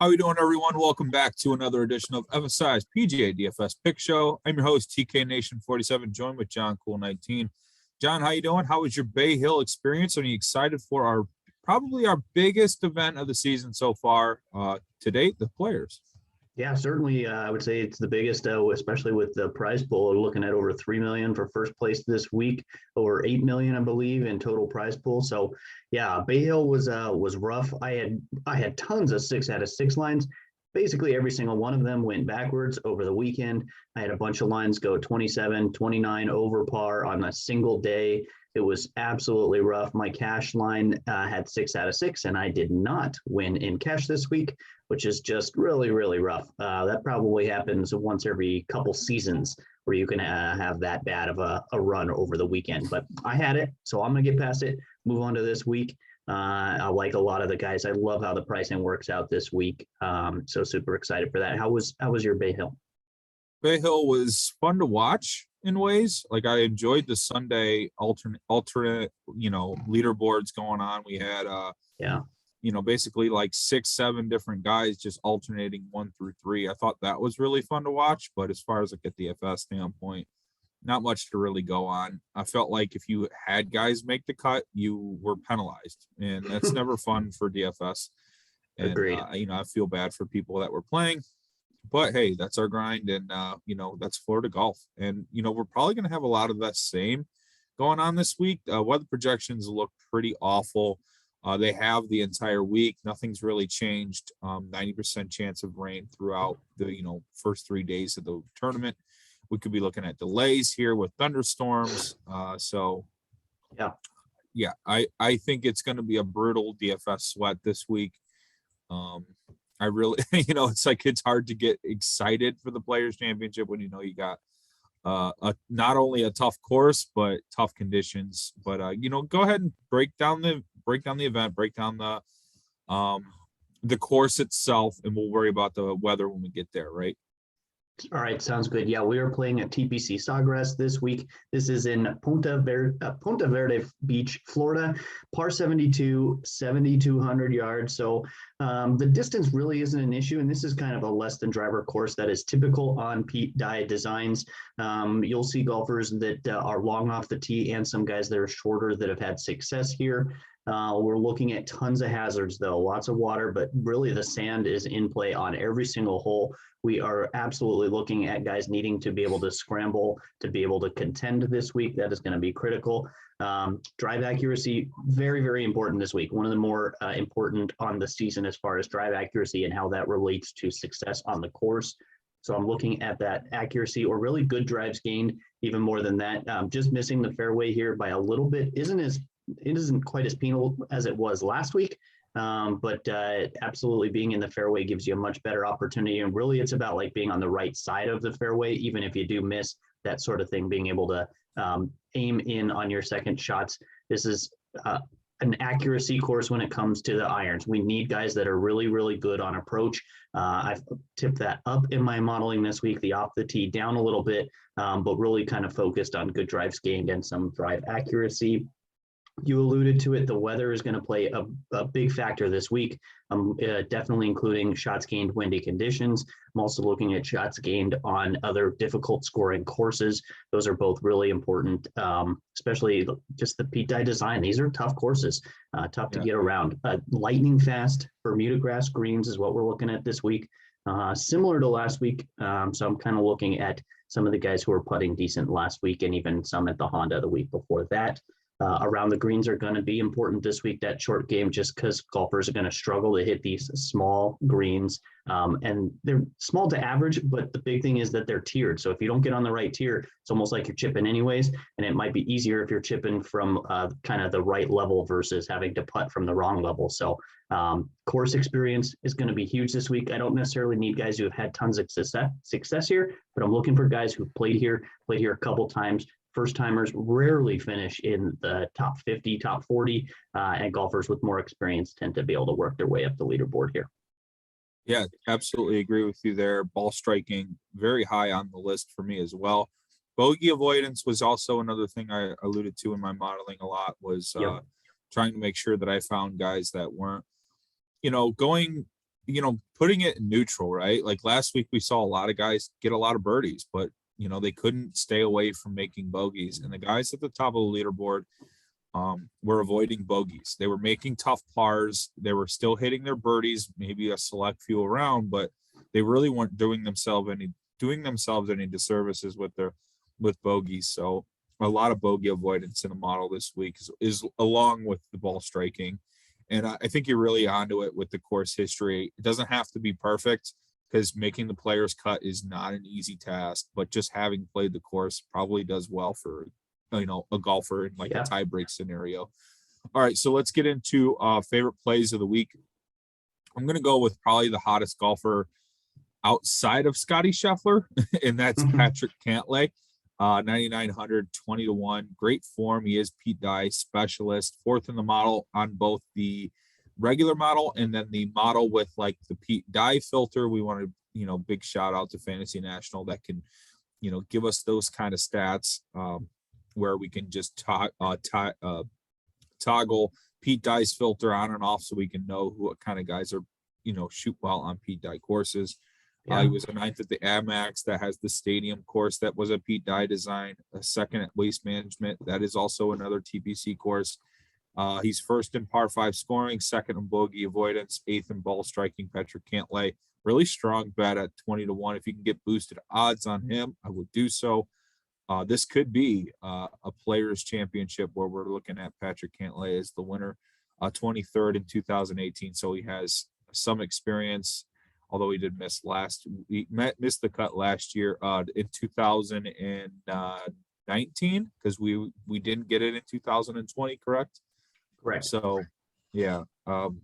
How are you doing, everyone? Welcome back to another edition of FSI's PGA DFS Pick Show. I'm your host, TK Nation 47, joined with John Cool 19. John, how you doing? How was your Bay Hill experience? Are you excited for probably our biggest event of the season so far to date, the Players? Yeah, certainly. I would say it's the biggest, especially with the prize pool. We're looking at over 3 million for first place this week, over 8 million, I believe, in total prize pool. So, yeah, Bay Hill was rough. I had tons of 6 out of 6 lines. Basically, every single one of them went backwards over the weekend. I had a bunch of lines go 27, 29 over par on a single day. It was absolutely rough. My cash line had 6 out of 6, and I did not win in cash this week, which is just really, really rough. That probably happens once every couple seasons where you can have that bad of a run over the weekend. But I had it, so I'm going to get past it, move on to this week. I like a lot of the guys. I love how the pricing works out this week. So super excited for that. How was your Bay Hill? Bay Hill was fun to watch in ways. Like, I enjoyed the Sunday alternate, leaderboards going on. We had, basically like 6-7 different guys just alternating 1 through 3. I thought that was really fun to watch, but as far as like a DFS standpoint, not much to really go on. I felt like if you had guys make the cut, you were penalized, and that's never fun for DFS. And, agreed. I feel bad for people that were playing. But hey, that's our grind, and that's Florida golf, and we're probably going to have a lot of that same going on this week. Weather projections look pretty awful. They have the entire week. Nothing's really changed. 90% chance of rain throughout the first 3 days of the tournament. We could be looking at delays here with thunderstorms. I think it's going to be a brutal DFS sweat this week. I really, it's hard to get excited for the Players Championship when you got not only a tough course but tough conditions. But go ahead and break down the event, break down the course itself, and we'll worry about the weather when we get there, right? All right, sounds good. Yeah, we are playing at TPC Sawgrass this week. This is in Punta Verde Beach, Florida, par 72, 7,200 yards. So the distance really isn't an issue, and this is kind of a less than driver course that is typical on Pete Dye designs. You'll see golfers that are long off the tee and some guys that are shorter that have had success here. We're looking at tons of hazards, though, lots of water, but really the sand is in play on every single hole. We are absolutely looking at guys needing to be able to scramble, to be able to contend this week. That is going to be critical. Drive accuracy, very, very important this week. One of the more important on the season as far as drive accuracy and how that relates to success on the course. So I'm looking at that accuracy or really good drives gained, even more than that. Just missing the fairway here by a little bit isn't quite as penal as it was last week. But absolutely being in the fairway gives you a much better opportunity. And really it's about like being on the right side of the fairway, even if you do miss that sort of thing, being able to aim in on your second shots. This is an accuracy course when it comes to the irons. We need guys that are really, really good on approach. I've tipped that up in my modeling this week, the off the tee down a little bit, but really kind of focused on good drives gained and some drive accuracy. You alluded to it. The weather is going to play a big factor this week. Definitely including shots gained, windy conditions. I'm also looking at shots gained on other difficult scoring courses. Those are both really important, especially just the Pete Dye design. These are tough courses, tough to get around. Lightning fast Bermuda grass greens is what we're looking at this week. Similar to last week. So I'm kind of looking at some of the guys who were putting decent last week and even some at the Honda the week before that. Around the greens are going to be important this week, that short game, just because golfers are going to struggle to hit these small greens. And they're small to average, but the big thing is that they're tiered. So if you don't get on the right tier, it's almost like you're chipping anyways. And it might be easier if you're chipping from kind of the right level versus having to putt from the wrong level. So course experience is going to be huge this week. I don't necessarily need guys who have had tons of success here, but I'm looking for guys who've played here a couple times. First timers rarely finish in the top 50, top 40, and golfers with more experience tend to be able to work their way up the leaderboard here. Yeah, absolutely agree with you there. Ball striking, very high on the list for me as well. Bogey avoidance was also another thing I alluded to in my modeling a lot, was trying to make sure that I found guys that weren't, going putting it in neutral, right? Like last week, we saw a lot of guys get a lot of birdies, but they couldn't stay away from making bogeys. And the guys at the top of the leaderboard were avoiding bogeys. They were making tough pars. They were still hitting their birdies, maybe a select few around, but they really weren't doing themselves any disservices with bogeys. So a lot of bogey avoidance in the model this week is along with the ball striking. And I think you're really onto it with the course history. It doesn't have to be perfect because making the player's cut is not an easy task, but just having played the course probably does well for, a golfer in like a tie break scenario. All right. So let's get into favorite plays of the week. I'm going to go with probably the hottest golfer outside of Scotty Scheffler, and that's Patrick Cantlay. 9,900, 20-1, great form. He is Pete Dye specialist, fourth in the model on both the regular model and then the model with like the Pete Dye filter. We want to, big shout out to Fantasy National that can, give us those kind of stats where we can just toggle Pete Dye's filter on and off so we can know what kind of guys are, shoot well on Pete Dye courses. He was a ninth at the Amex that has the stadium course that was a Pete Dye design, a second at Waste Management. That is also another TPC course. He's first in par 5 scoring, second in bogey avoidance, eighth in ball striking. Patrick Cantlay, really strong bet at 20-1. If you can get boosted odds on him, I would do so. This could be a players championship where we're looking at Patrick Cantlay as the winner, 23rd in 2018. So he has some experience. Although he did miss missed the cut last year in 2019 because we didn't get it in 2020, correct? Correct. So, yeah. Well,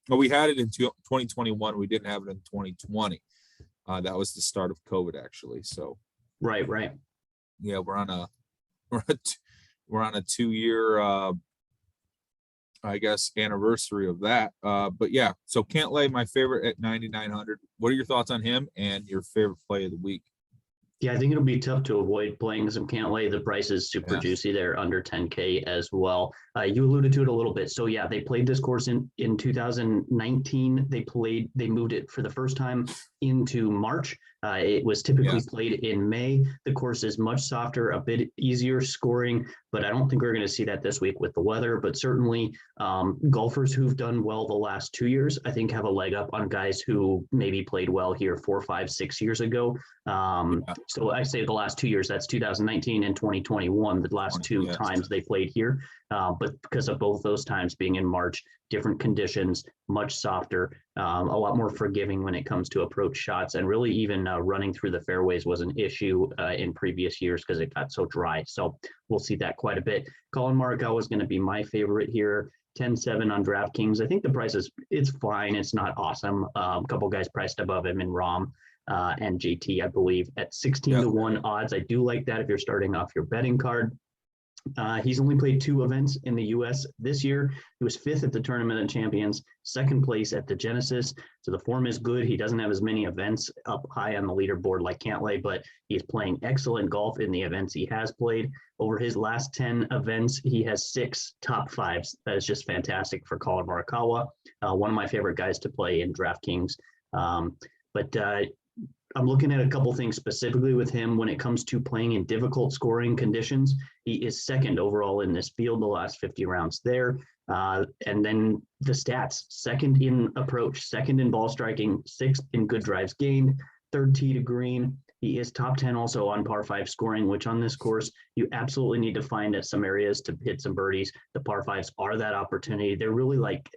we had it in 2021. We didn't have it in 2020. That was the start of COVID, actually. So, right. Yeah, we're on a 2-year. I guess anniversary of that. But yeah, so Cantlay, my favorite at 9,900. What are your thoughts on him and your favorite play of the week? Yeah, I think it'll be tough to avoid playing some Cantlay. The price is super juicy there, under 10K as well. You alluded to it a little bit. So yeah, they played this course in 2019. They moved it for the first time into March. It was typically played in May. The course is much softer, a bit easier scoring, but I don't think we're going to see that this week with the weather. But certainly golfers who've done well the last 2 years, I think have a leg up on guys who maybe played well here 4, 5, 6 years ago. So I say the last 2 years, that's 2019 and 2021, the last two times they played here. But because of both those times being in March, different conditions, much softer, a lot more forgiving when it comes to approach shots, and really even running through the fairways was an issue in previous years because it got so dry. So we'll see that quite a bit. Colin Morikawa is going to be my favorite here. 10-7 on DraftKings. I think the price it's fine. It's not awesome. A couple guys priced above him in Rom and JT, I believe, at 16-1 odds. I do like that if you're starting off your betting card. He's only played 2 events in the U.S. this year. He was 5th at the Tournament of Champions, 2nd place at the Genesis. So the form is good. He doesn't have as many events up high on the leaderboard like Cantlay, but he's playing excellent golf in the events he has played. Over his last 10 events, he has 6 top 5s. That is just fantastic for Colin Morikawa, one of my favorite guys to play in DraftKings. But I'm looking at a couple things specifically with him when it comes to playing in difficult scoring conditions. He is 2nd overall in this field the last 50 rounds there. And then the stats, 2nd in approach, 2nd in ball striking, 6th in good drives gained, 3rd tee to green. He is top 10 also on par 5 scoring, which on this course, you absolutely need to find some areas to hit some birdies. The par 5s are that opportunity. They're really like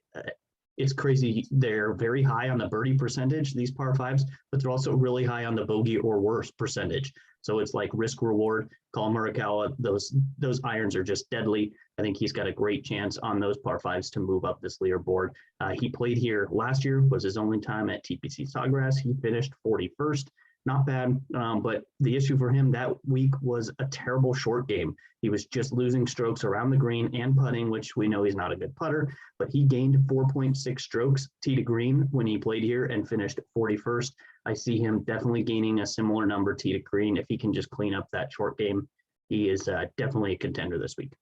it's crazy. They're very high on the birdie percentage, these par 5s, but they're also really high on the bogey or worse percentage. So it's like risk reward. Colin Morikawa, those irons are just deadly. I think he's got a great chance on those par 5s to move up this leaderboard. He played here last year, was his only time at TPC Sawgrass. He finished 41st. Not bad, but the issue for him that week was a terrible short game. He was just losing strokes around the green and putting, which we know he's not a good putter, but he gained 4.6 strokes tee to green when he played here and finished 41st. I see him definitely gaining a similar number tee to green if he can just clean up that short game. He is definitely a contender this week.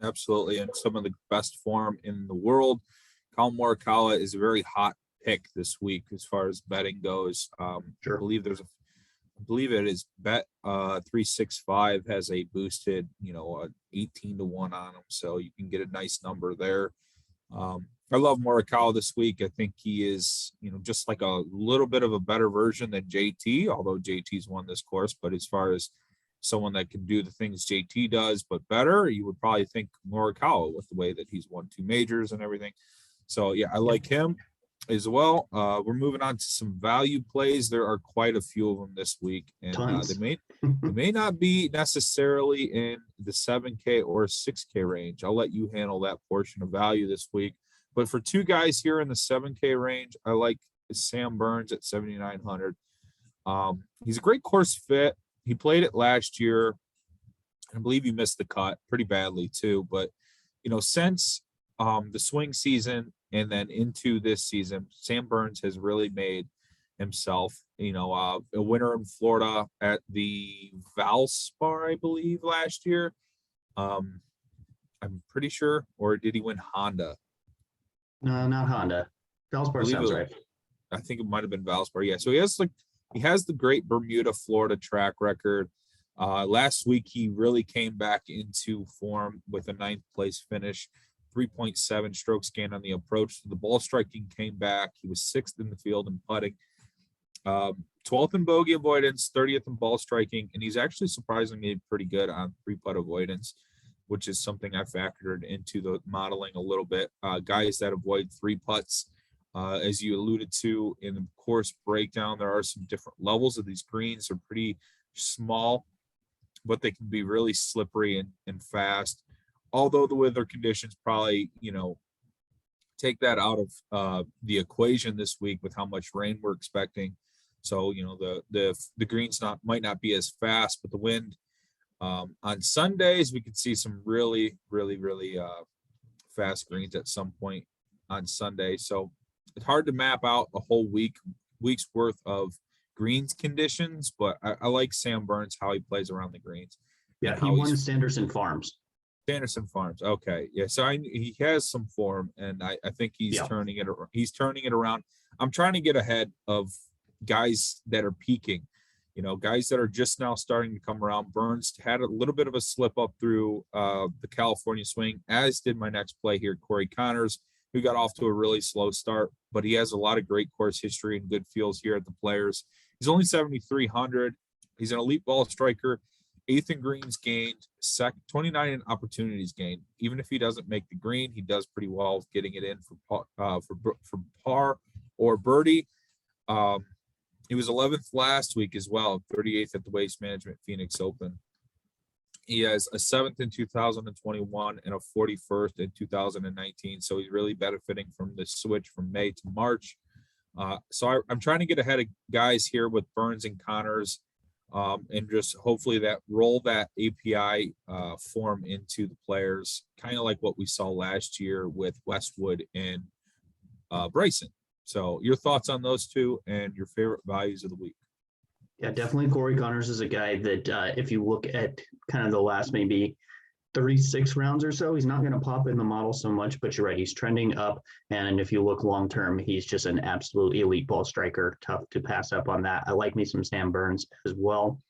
Absolutely, and some of the best form in the world. Colin Morikawa is a very hot pick this week as far as betting goes. I Sure. believe it is bet 365 has a boosted, 18 to 1 on him. So you can get a nice number there. I love Morikawa this week. I think he is, just like a little bit of a better version than JT, although JT's won this course. But as far as someone that can do the things JT does, but better, you would probably think Morikawa with the way that he's won 2 majors and everything. So yeah, I like him as well. We're moving on to some value plays. There are quite a few of them this week, and they may not be necessarily in the 7K or 6K range. I'll let you handle that portion of value this week. But for 2 guys here in the 7K range, I like Sam Burns at 7,900. He's a great course fit. He played it last year. I believe he missed the cut pretty badly too. But, since the swing season and then into this season, Sam Burns has really made himself, a winner in Florida at the Valspar, I believe, last year. I'm pretty sure. Or did he win Honda? No, not Honda. Valspar sounds right. I think it might have been Valspar. Yeah. So he has the great Bermuda, Florida track record. Last week, he really came back into form with a 9th place finish, 3.7 strokes gained on the approach. The ball striking came back. He was 6th in the field in putting, 12th in bogey avoidance, 30th in ball striking, and he's actually surprisingly pretty good on 3-putt avoidance, which is something I factored into the modeling a little bit. Guys that avoid 3 putts, as you alluded to in the course breakdown, there are some different levels of these greens. They're pretty small, but they can be really slippery and fast. Although the weather conditions probably, take that out of the equation this week with how much rain we're expecting. So, the greens might not be as fast, but the wind on Sundays, we could see some really, really, really fast greens at some point on Sunday. So it's hard to map out a whole week's worth of greens conditions, but I like Sam Burns, how he plays around the greens. Yeah, he won Sanderson Farms. Okay. Yeah. So he has some form, and I think he's turning it around. I'm trying to get ahead of guys that are peaking, guys that are just now starting to come around. Burns had a little bit of a slip up through the California swing, as did my next play here, Corey Connors, who got off to a really slow start, but he has a lot of great course history and good feels here at the Players. He's only 7,300. He's an elite ball striker, 8th in greens gained, 29 in opportunities gained. Even if he doesn't make the green, he does pretty well with getting it in for par or birdie. He was 11th last week as well, 38th at the Waste Management Phoenix Open. He has a 7th in 2021 and a 41st in 2019. So he's really benefiting from the switch from May to March. So I'm trying to get ahead of guys here with Burns and Connors, and just hopefully that roll that API form into the Players, kind of like what we saw last year with Westwood and Bryson. So your thoughts on those two and your favorite values of the week? Yeah, definitely Corey Connors is a guy that if you look at kind of the last maybe 36 rounds or so, he's not going to pop in the model so much, but you're right, he's trending up. And if you look long term, he's just an absolute elite ball striker. Tough to pass up on that. I like me some Sam Burns as well.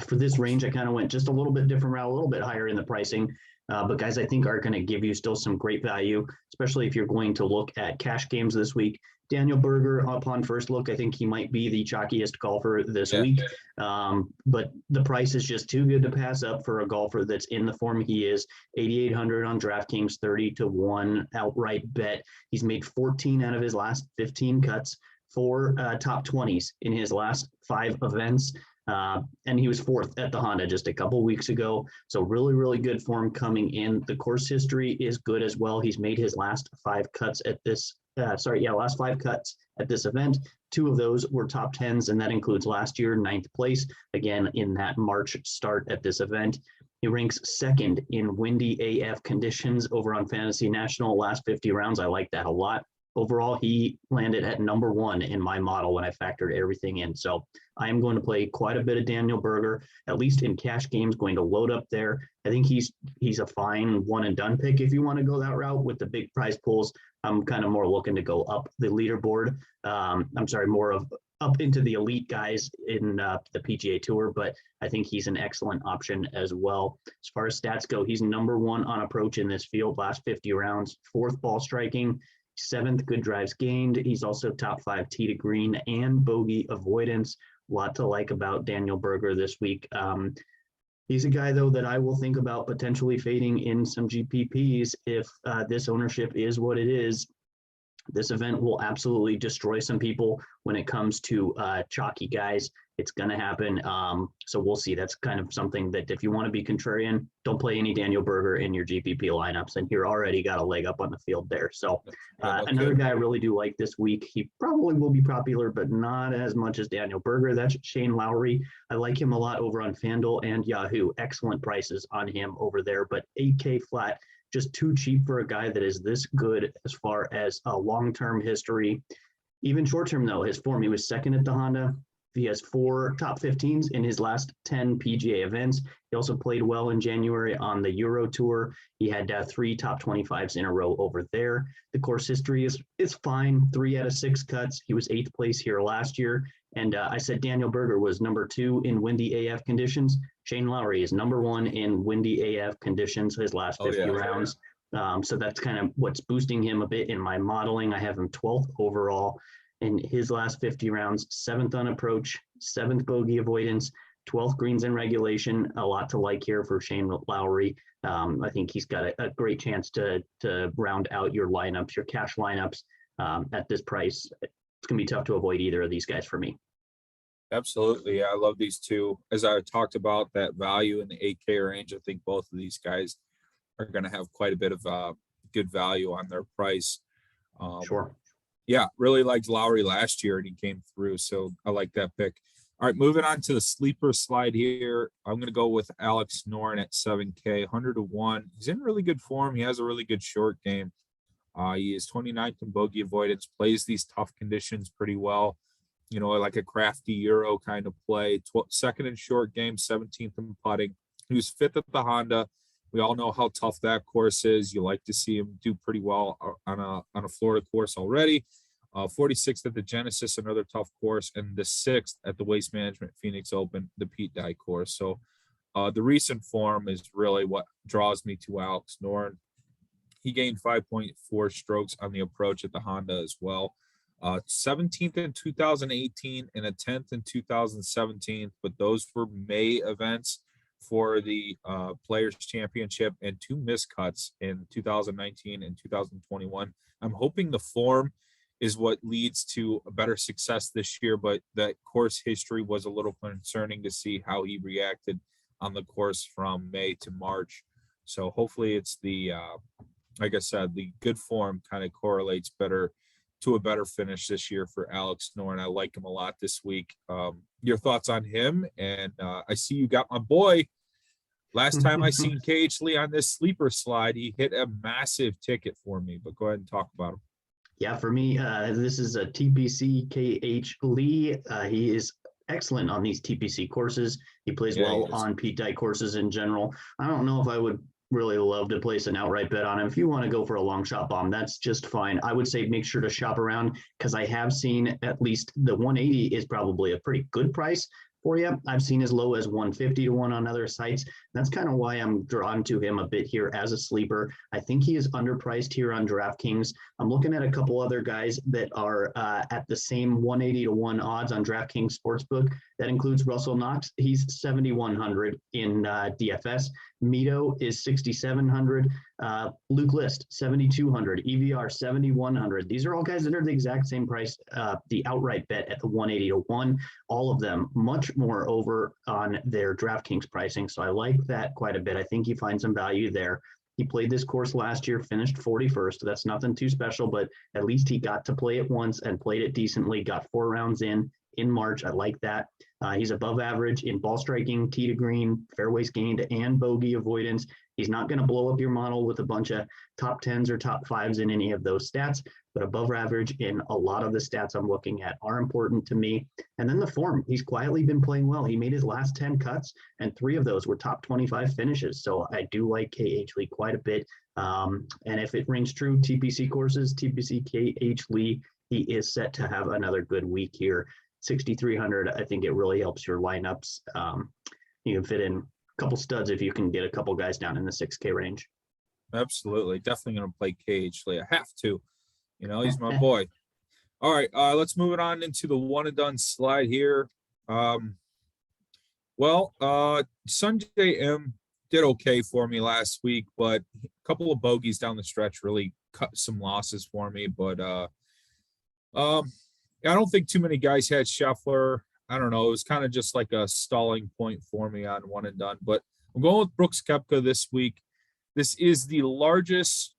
For this range, I kind of went just a little bit different route, a little bit higher in the pricing. But guys, I think are going to give you still some great value, especially if you're going to look at cash games this week. Daniel Berger, upon first look, I think he might be the chalkiest golfer this week. But the price is just too good to pass up for a golfer that's in the form he is. 8,800 on DraftKings, 30 to 1 outright bet. He's made 14 out of his last 15 cuts, 4 top 20s in his last 5 events. And he was 4th at the Honda just a couple weeks ago. So really, really good form coming in. The course history is good as well. He's made his last 5 cuts at this, last 5 cuts at this event. 2 of those were top 10s, and that includes last year, 9th place, again, in that March start at this event. He ranks 2nd in windy AF conditions over on Fantasy National last 50 rounds. I like that a lot. overall, he landed at number 1 in my model when I factored everything in. So I am going to play quite a bit of Daniel Berger, at least in cash games, going to load up there. I think he's a fine one and done pick if you want to go that route with the big prize pools. I'm kind of more looking to go up the leaderboard. More of up into the elite guys in the PGA Tour, but I think he's an excellent option as well. As far as stats go, he's number 1 on approach in this field, last 50 rounds, 4th ball striking, 7th good drives gained. He's also top 5 tee to green and bogey avoidance. A lot to like about Daniel Berger this week. He's a guy, though, that I will think about potentially fading in some GPPs if this ownership is what it is. This event will absolutely destroy some people when it comes to chalky guys. It's going to happen. So we'll see. That's kind of something that if you want to be contrarian, don't play any Daniel Berger in your GPP lineups. And you're already got a leg up on the field there. So another guy I really do like this week. He probably will be popular, but not as much as Daniel Berger. That's Shane Lowry. I like him a lot over on Fanduel and Yahoo. Excellent prices on him over there, but 8K flat. Just too cheap for a guy that is this good as far as a long-term history. Even short-term, though, his form, he was second at the Honda. He has 4 top 15s in his last 10 PGA events. He also played well in January on the Euro Tour. He had 3 top 25s in a row over there. The course history is fine. 3 out of 6 cuts. He was 8th place here last year. And I said Daniel Berger was number 2 in windy AF conditions. Shane Lowry is number 1 in windy AF conditions his last 50 rounds. So that's kind of what's boosting him a bit in my modeling. I have him 12th overall in his last 50 rounds, 7th on approach, 7th bogey avoidance, 12th greens in regulation. A lot to like here for Shane Lowry. I think he's got a great chance to round out your lineups, your cash lineups at this price. It's going to be tough to avoid either of these guys for me. Absolutely. I love these two. As I talked about that value in the 8K range, I think both of these guys are going to have quite a bit of good value on their price. Sure. Yeah, really liked Lowry last year and he came through. So I like that pick. All right, moving on to the sleeper slide here. I'm going to go with Alex Noren at 7K, 100 to 1. He's in really good form. He has a really good short game. He is 29th in bogey avoidance, plays these tough conditions pretty well. You know, like a crafty Euro kind of play. 2nd in short game, 17th in putting. He was 5th at the Honda. We all know how tough that course is. You like to see him do pretty well on a Florida course already. 46th at the Genesis, another tough course, and the 6th at the Waste Management Phoenix Open, the Pete Dye course. So the recent form is really what draws me to Alex Noren. He gained 5.4 strokes on the approach at the Honda as well. 17th in 2018 and a 10th in 2017, but those were May events for the Players Championship and 2 miscuts in 2019 and 2021. I'm hoping the form is what leads to a better success this year, but that course history was a little concerning to see how he reacted on the course from May to March. So hopefully it's the, like I said, the good form kind of correlates better to a better finish this year for Alex Noren. I like him a lot this week. Your thoughts on him? And I see you got my boy. Last time I seen KH Lee on this sleeper slide, he hit a massive ticket for me, but go ahead and talk about him. Yeah, for me, this is a TPC KH Lee. He is excellent on these TPC courses. He plays well on Pete Dye courses in general. I don't know if I would really love to place an outright bet on him. If you want to go for a long shot bomb, that's just fine. I would say make sure to shop around because I have seen at least the 180 is probably a pretty good price for you. I've seen as low as 150 to 1 on other sites. That's kind of why I'm drawn to him a bit here as a sleeper. I think he is underpriced here on DraftKings. I'm looking at a couple other guys that are at the same 180 to 1 odds on DraftKings Sportsbook. That includes Russell Knox. He's 7,100 in DFS. Mito is 6,700. Luke List, 7,200. EVR, 7,100. These are all guys that are the exact same price. The outright bet at the 180 to 1. All of them much more over on their DraftKings pricing. So I like that quite a bit. I think you find some value there. He played this course last year, finished 41st. That's nothing too special, but at least he got to play it once and played it decently, got 4 rounds in March. I like that. He's above average in ball striking, tee to green, fairways gained, and bogey avoidance. He's not going to blow up your model with a bunch of top 10s or top 5s in any of those stats, but above average in a lot of the stats I'm looking at are important to me. And then the form, he's quietly been playing well. He made his last 10 cuts, and 3 of those were top 25 finishes. So I do like KH Lee quite a bit. And if it rings true, TPC courses, TPC KH Lee, he is set to have another good week here. 6,300, I think it really helps your lineups. You can fit in a couple studs if you can get a couple guys down in the 6K range. Absolutely. Definitely going to play KH Lee. I have to. He's my boy. All right, let's move it on into the one and done slide here. Sanjay M did okay for me last week, but a couple of bogeys down the stretch really cut some losses for me. But I don't think too many guys had Scheffler. I don't know. It was kind of just like a stalling point for me on one and done. But I'm going with Brooks Koepka this week. This is the largest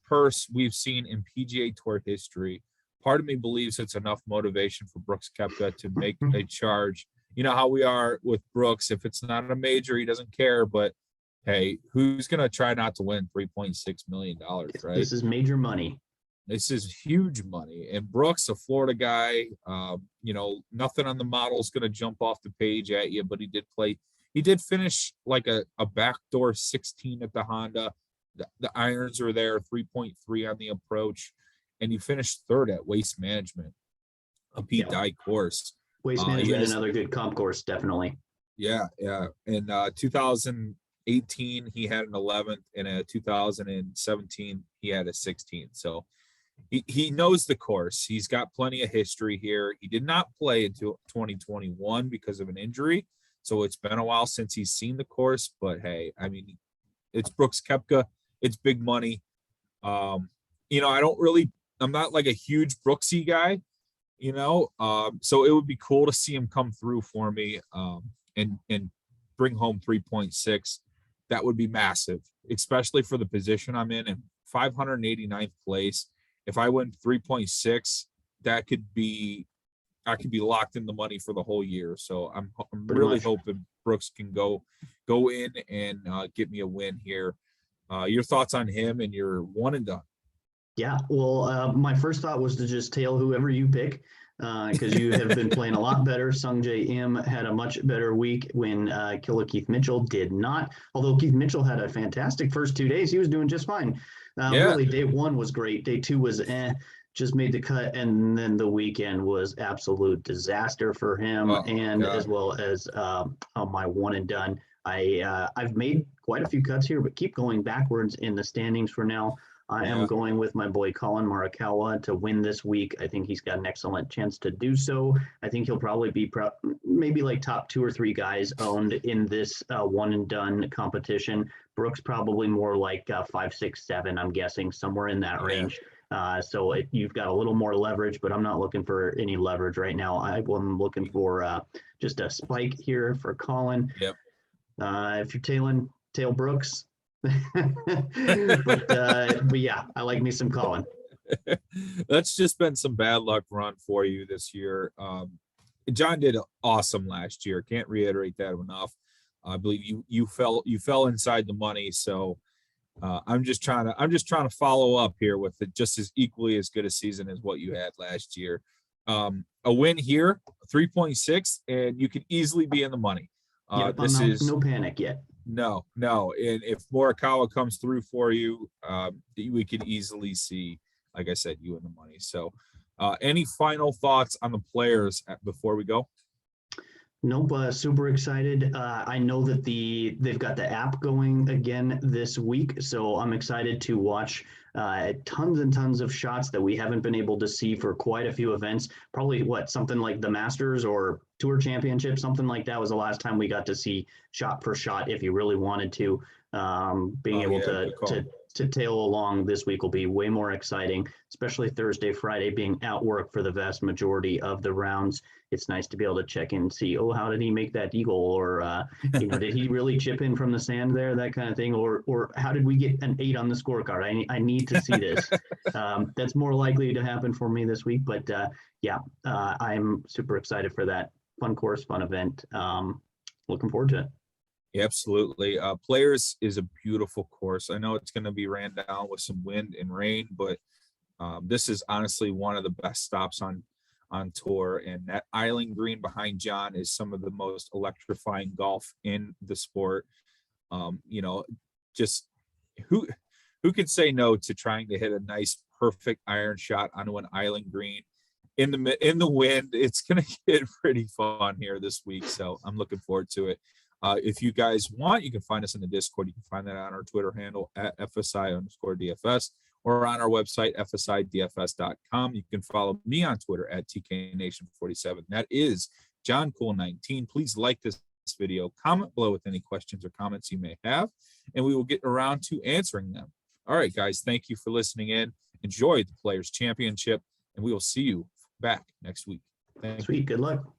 purse we've seen in PGA Tour history. Part of me believes it's enough motivation for Brooks Koepka to make a charge. You know how we are with Brooks. If it's not a major, he doesn't care. But, hey, who's going to try not to win $3.6 million, right? This is major money. This is huge money. And Brooks, a Florida guy, nothing on the model is going to jump off the page at you, but he did finish like a backdoor 16 at the Honda. The irons are there, 3.3 on the approach, and he finished third at Waste Management, a Pete Dye course. Waste Management, another good comp course, definitely. Yeah. In 2018, he had an 11th, and in 2017, he had a 16th. So he knows the course. He's got plenty of history here. He did not play until 2021 because of an injury. So it's been a while since he's seen the course, but hey, I mean, it's Brooks Koepka. It's big money. I'm not like a huge Brooksy guy, so it would be cool to see him come through for me and bring home 3.6. That would be massive, especially for the position I'm in 589th place. If I win 3.6, I could be locked in the money for the whole year. So I'm really hoping Brooks can go in and get me a win here. Your thoughts on him and your one and done? Yeah, well, my first thought was to just tail whoever you pick because you have been playing a lot better. Sungjae Im had a much better week when Killer Keith Mitchell did not. Although Keith Mitchell had a fantastic first 2 days, he was doing just fine. Really, day 1 was great. Day 2 was just made the cut, and then the weekend was absolute disaster for him, as well as my one and done. I've made quite a few cuts here, but keep going backwards in the standings for now. I am going with my boy COLLIN MORIKAWA to win this week. I think he's got an excellent chance to do so. I think he'll probably be maybe like top 2 or 3 guys owned in this one and done competition. Brooks probably more like 5, 6, 7. I'm guessing somewhere in that range. So you've got a little more leverage, but I'm not looking for any leverage right now. I'm looking for just a spike here for COLLIN. Yep. If you're tail Brooks. but yeah, I like me some COLLIN. That's just been some bad luck run for you this year. John did awesome last year. Can't reiterate that enough. I believe you fell inside the money. So I'm just trying to follow up here with it just as equally as good a season as what you had last year. A win here, 3.6, and you could easily be in the money. This is no panic yet. No. And if Morikawa comes through for you, we could easily see, like I said, you in the money. So any final thoughts on the players before we go? Nope. Super excited. I know that they've got the app going again this week, so I'm excited to watch tons and tons of shots that we haven't been able to see for quite a few events. Probably something like the Masters or Tour Championship, something like that was the last time we got to see shot for shot if you really wanted to. Being able to tail along this week will be way more exciting, especially Thursday, Friday being out work for the vast majority of the rounds. It's nice to be able to check in and see, how did he make that eagle? Or, did he really chip in from the sand there, that kind of thing? Or how did we get an 8 on the scorecard? I need to see this. That's more likely to happen for me this week. But I'm super excited for that. Fun course, fun event. Looking forward to it. Absolutely. Players is a beautiful course. I know it's going to be ran down with some wind and rain, but This is honestly one of the best stops on tour, and that island green behind John is some of the most electrifying golf in the sport. You know, just who could say no to trying to hit a nice perfect iron shot onto an island green in the wind? It's gonna get pretty fun here this week, so I'm looking forward to it. If you guys want, you can find us in the Discord. You can find that on our Twitter handle at FSI_DFS or on our website, FSIDFS.com. You can follow me on Twitter at TKNation47. That is John Cool 19. Please like this video, comment below with any questions or comments you may have, and we will get around to answering them. All right, guys, thank you for listening in. Enjoy the Players Championship, and we will see you back next week. Sweet. Good luck.